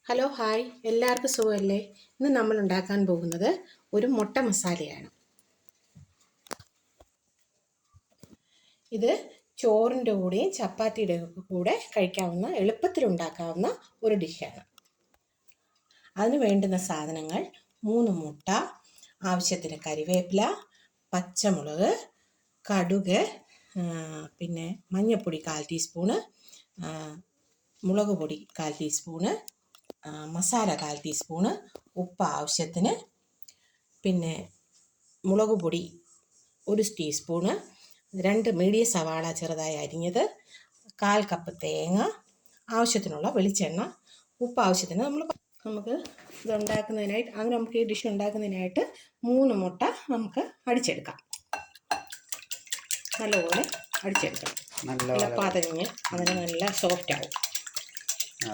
Hello hi എല്ലാവർക്കും സുഖമല്ലേ? ഇന്ന് നമ്മൾ ഉണ്ടാക്കാൻ പോകുന്നത് ഒരു മുട്ട മസാലയാണ്. ഇത് ചോറിൻ്റെ കൂടെയും ചപ്പാത്തിയുടെ കൂടെ കഴിക്കാവുന്ന എളുപ്പത്തിൽ ഉണ്ടാക്കാവുന്ന ഒരു ഡിഷാണ്. അതിന് വേണ്ടുന്ന സാധനങ്ങൾ 3 മുട്ട, ആവശ്യത്തിന് കരിവേപ്പില, പച്ചമുളക്, കടുക്, പിന്നെ മഞ്ഞൾപ്പൊടി 1/4 ടീസ്പൂണ്, മുളക് പൊടി 1/4 ടീസ്പൂണ്, മസാല 1/4 ടീസ്പൂണ്, ഉപ്പ് ആവശ്യത്തിന്, പിന്നെ മുളക് പൊടി 1 ടീസ്പൂണ്, 2 മീഡിയം സവാള ചെറുതായി അരിഞ്ഞത്, 1/4 കപ്പ് തേങ്ങ, ആവശ്യത്തിനുള്ള വെളിച്ചെണ്ണ, ഉപ്പ് ആവശ്യത്തിന്. നമുക്ക് ഇതുണ്ടാക്കുന്നതിനായിട്ട് നമുക്ക് ഈ ഡിഷ് ഉണ്ടാക്കുന്നതിനായിട്ട് 3 മുട്ട നമുക്ക് അടിച്ചെടുക്കാം. നല്ലപോലെ അടിച്ചെടുക്കണം. നല്ല പതഞ്ഞ് അതിന് നല്ല സോഫ്റ്റ് ആവും.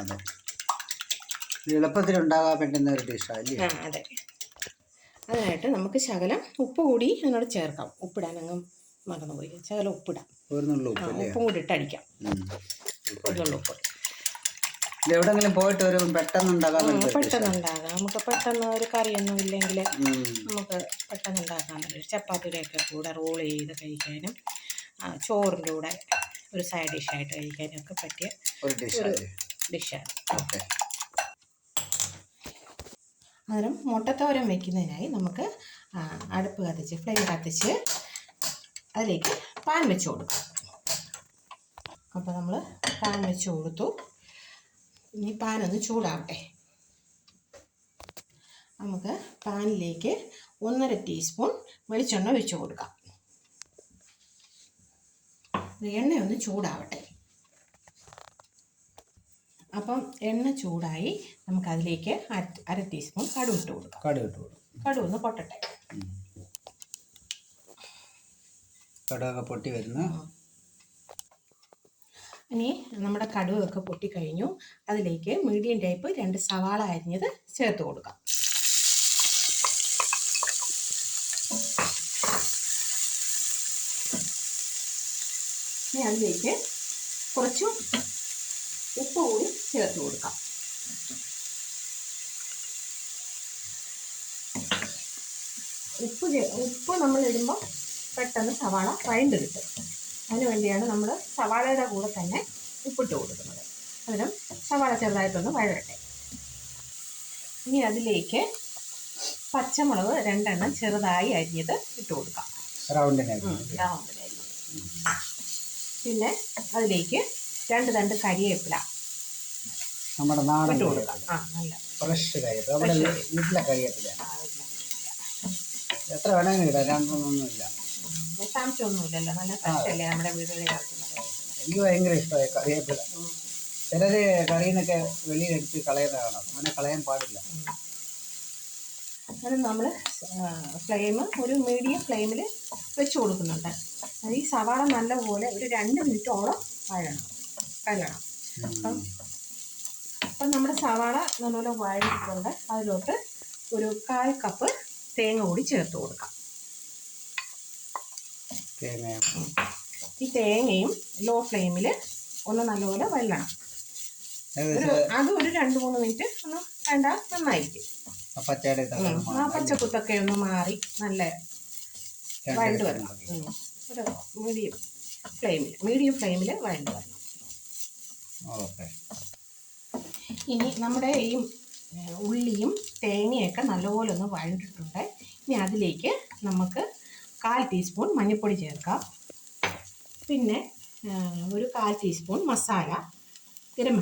അതെ, എളുപ്പത്തിൽ ഉണ്ടാകാൻ പറ്റുന്ന ഒരു ഡിഷാണ്. അതെ. അതിനായിട്ട് നമുക്ക് ശകലം ഉപ്പ് കൂടി അതിനോട് ചേർക്കാം. ഉപ്പിടാൻ അങ്ങ് മറന്നുപോയി. ശകലം ഉപ്പിടാം. ഉപ്പും കൂടി ഇട്ട് അടിക്കാം. ഉപ്പ് എവിടെങ്കിലും പോയിട്ട് വരും പെട്ടെന്നുണ്ടാകാം. നമുക്ക് പെട്ടെന്ന് ഒരു കറിയൊന്നും ഇല്ലെങ്കിൽ നമുക്ക് പെട്ടെന്ന് ഉണ്ടാക്കാൻ പറ്റും. ചപ്പാത്തിയുടെയൊക്കെ കൂടെ റോൾ ചെയ്ത് കഴിക്കാനും ചോറിൻ്റെ കൂടെ ഒരു സൈഡ് ഡിഷായിട്ട് കഴിക്കാനും ഒക്കെ പറ്റിയ ഒരു ഡിഷാണ്. അന്നേരം മുട്ടത്തോരൻ വയ്ക്കുന്നതിനായി നമുക്ക് അടുപ്പ് കത്തിച്ച് ഫ്ലെയിം കത്തിച്ച് അതിലേക്ക് പാൻ വെച്ച് കൊടുക്കാം. അപ്പോൾ നമ്മൾ പാൻ വെച്ച് കൊടുത്തു. ഇനി പാനൊന്ന് ചൂടാവട്ടെ. നമുക്ക് പാനിലേക്ക് 1.5 ടീസ്പൂൺ വെളിച്ചെണ്ണ ഒഴിച്ച് കൊടുക്കാം. എണ്ണയൊന്ന് ചൂടാവട്ടെ. അപ്പം എണ്ണ ചൂടായി നമുക്കതിലേക്ക് 1/2 ടീസ്പൂൺ കടുക് ഇട്ട് കൊടുക്കാം. കടുക് ഒന്ന് പൊട്ടട്ടെ. കടുകൊക്കെ പൊട്ടി വരുന്നു. ഇനി നമ്മുടെ കടുകൊക്കെ പൊട്ടിക്കഴിഞ്ഞു. അതിലേക്ക് മീഡിയം ടൈപ്പ് 2 സവാള അരിഞ്ഞത് ചേർത്ത് കൊടുക്കാം. ഇനി അതിലേക്ക് കുറച്ച് ഉപ്പ് കൂടി ചേർത്ത് കൊടുക്കാം. ഉപ്പ് നമ്മൾ ഇടുമ്പോൾ പെട്ടെന്ന് സവാള വഴണ്ട് കിട്ടും. അതിന് വേണ്ടിയാണ് നമ്മൾ സവാളയുടെ കൂടെ തന്നെ ഉപ്പിട്ട് കൊടുക്കുന്നത്. അന്നേരം സവാള ചെറുതായിട്ടൊന്ന് വഴട്ടെ. ഇനി അതിലേക്ക് പച്ചമുളക് 2 ചെറുതായി അരിഞ്ഞത് ഇട്ട് കൊടുക്കാം. പിന്നെ അതിലേക്ക് 2 തണ്ട് കരിവേപ്പില നമ്മുടെ നാടൻ ഇട്ട് കൊടുക്കാം. നല്ല ഫ്രഷ് കരിവേപ്പില, നമ്മുടെ വീട്ടിലെ കരിവേപ്പില. എത്ര വേണമെങ്കിലും ഇടാം, രണ്ടൊന്നുമില്ല, വിഷാംശമൊന്നുമില്ലല്ലോ. നല്ല ഫ്രഷ് അല്ലേ നമ്മുടെ വീടുകളിൽ കളിക്കുന്നത്. എനിക്ക് ഭയങ്കര ഇഷ്ടമായി കറിവേപ്പില. ചിലര് കറിന്നൊക്കെ വെളിയിലെടുത്ത് കളയുന്നതാണ്, അങ്ങനെ കളയാൻ പാടില്ല. അത് നമ്മൾ ഫ്ലെയിം ഒരു മീഡിയം ഫ്ലെയിമിൽ വെച്ച് കൊടുക്കുന്നുണ്ട്. അത് ഈ സവാള നല്ലപോലെ ഒരു 2 മിനിറ്റോളം വഴണം. അപ്പം നമ്മുടെ സവാള നല്ലപോലെ വഴറ്റിട്ടുണ്ട്. അതിലോട്ട് ഒരു 1/4 കപ്പ് തേങ്ങ കൂടി ചേർത്ത് കൊടുക്കാം. ഈ തേങ്ങയും ലോ ഫ്ലെയിമിൽ ഒന്ന് നല്ലപോലെ വഴണം. അത് ഒരു 2-3 മിനിറ്റ് ഒന്ന് വേണ്ട, നന്നായിരിക്കും. പച്ചക്കുത്തൊക്കെ ഒന്ന് മാറി നല്ല വഴണ്ട് വരണം. ഒരു മീഡിയം ഫ്ലെയിമിൽ വഴണ്ട് വരണം. ഇനി നമ്മുടെ ഈ ഉള്ളിയും തേങ്ങയൊക്കെ നല്ലപോലെ ഒന്ന് വഴണ്ടിട്ടുണ്ട്. ഇനി അതിലേക്ക് നമുക്ക് 1/4 ടീസ്പൂൺ മഞ്ഞൾപ്പൊടി ചേർക്കാം. പിന്നെ ഒരു 1/4 ടീസ്പൂൺ ഗരം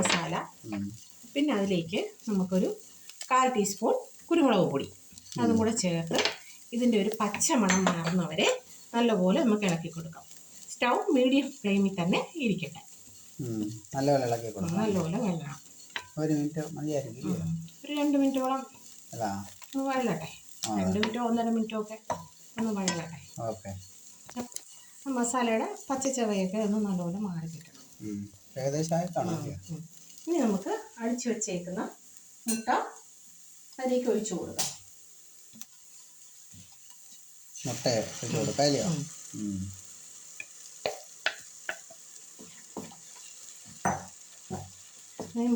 മസാല. പിന്നെ അതിലേക്ക് നമുക്കൊരു 1/4 ടീസ്പൂൺ കുരുമുളക് പൊടി അതും കൂടെ ചേർത്ത് ഇതിൻ്റെ ഒരു പച്ചമണം മാറുന്നവരെ നല്ലപോലെ നമുക്ക് ഇളക്കി കൊടുക്കാം. സ്റ്റൗ മീഡിയം ഫ്ലെയിമിൽ തന്നെ ഇരിക്കട്ടെ. നല്ലപോലെ ഇളക്കി കൊടുക്കാം. നല്ലപോലെ വെള്ളണം. ഒരു മിനിറ്റ് മതിയായിരിക്കും. ഒരു 2 മിനിറ്റോളം ഒന്ന് വഴലട്ടെ. 2 മിനിറ്റോ 1.5 മിനിറ്റോ ഒക്കെ ഒന്ന് വഴലട്ടെ. മസാലയുടെ പച്ചച്ചവയൊക്കെ ഒന്ന് നല്ലപോലെ മാറി കിട്ടണം. ഇനി നമുക്ക് അടിച്ചു വെച്ചേക്കുന്ന മുട്ട അതിലേക്ക് ഒഴിച്ചു കൊടുക്കാം.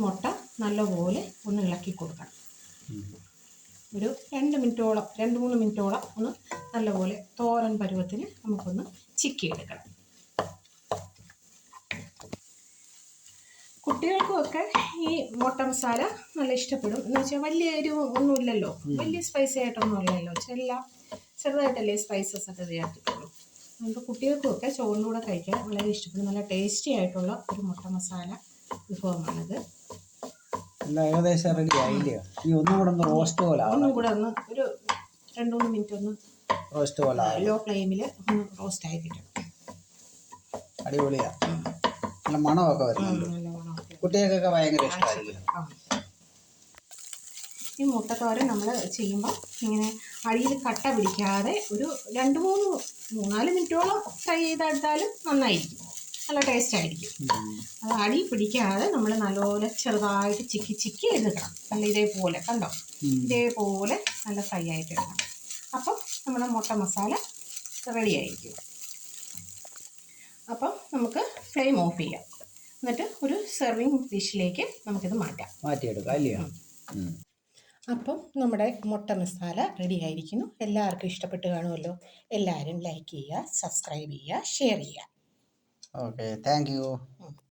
മുട്ട നല്ലപോലെ ഒന്ന് ഇളക്കി കൊടുക്കണം. ഒരു 2 മിനിറ്റോളം 2-3 മിനിറ്റോളം ഒന്ന് നല്ലപോലെ തോരൻ പരുവത്തിന് നമുക്കൊന്ന് ചിക്കിയെടുക്കണം. കുട്ടികൾക്കുമൊക്കെ ഈ മുട്ട മസാല നല്ല ഇഷ്ടപ്പെടും. എന്ന് വെച്ചാൽ വലിയ എരിവ് ഒന്നുമില്ലല്ലോ, വലിയ സ്പൈസി ആയിട്ടൊന്നും ഇല്ലല്ലോ, ചെറുതായിട്ടല്ലേ സ്പൈസസ് ഒക്കെ ചേർത്തിട്ടുള്ളൂ. അതുകൊണ്ട് കുട്ടികൾക്കുമൊക്കെ ചോറിൻ്റെ കൂടെ കഴിക്കാൻ വളരെ ഇഷ്ടപ്പെടും. നല്ല ടേസ്റ്റി ആയിട്ടുള്ള ഒരു മുട്ട മസാല വിഭവമാണിത്. ഏകദേശം റെഡി ആയില്ലയോ? ഈ ഒന്നും കൂടെ ഒന്ന് റോസ്റ്റ് പോലെ ഒന്നും കൂടെ ഒന്ന് ഒരു 2-3 മിനിറ്റ് ഒന്ന് റോസ്റ്റ് പോലെ ലോ ഫ്ലെയിമിൽ ഒന്ന് റോസ്റ്റ് ആയി കിട്ടണം. അടിപൊളിയാ, നല്ല മണമൊക്കെ വരുന്നുണ്ട്. കുട്ടികൾക്കൊക്കെ ഭയങ്കര ഇഷ്ടമായിരിക്കും. ഈ മുട്ടത്തോരൻ നമ്മൾ ചെയ്യുമ്പോൾ ഇങ്ങനെ അടിയിൽ കട്ട പിടിക്കാതെ ഒരു 2-3-4 മിനിറ്റോളം ഫ്രൈ ചെയ്തെടുത്താലും നന്നായിരിക്കും, നല്ല ടേസ്റ്റ് ആയിരിക്കും. അത് അടി പിടിക്കാതെ നമ്മൾ നല്ലപോലെ ചെറുതായിട്ട് ചിക്കി എടുക്കണം. നല്ല ഇതേപോലെ കണ്ടോ, ഇതേപോലെ നല്ല ഫ്രൈ ആയിട്ട് എടുക്കണം. അപ്പം നമ്മുടെ മുട്ട മസാല റെഡി ആയിരിക്കും. അപ്പം നമുക്ക് ഫ്ലെയിം ഓഫ് ചെയ്യാം. എന്നിട്ട് ഒരു സെർവിങ് ഡിഷിലേക്ക് നമുക്കിത് മാറ്റിയെടുക്കാം അല്ലയോ? അപ്പം നമ്മുടെ മുട്ട മസാല റെഡി ആയിരിക്കുന്നു. എല്ലാവർക്കും ഇഷ്ടപ്പെട്ട് കാണുമല്ലോ. എല്ലാവരും ലൈക്ക് ചെയ്യുക, സബ്സ്ക്രൈബ് ചെയ്യുക, ഷെയർ ചെയ്യുക. Okay, thank you.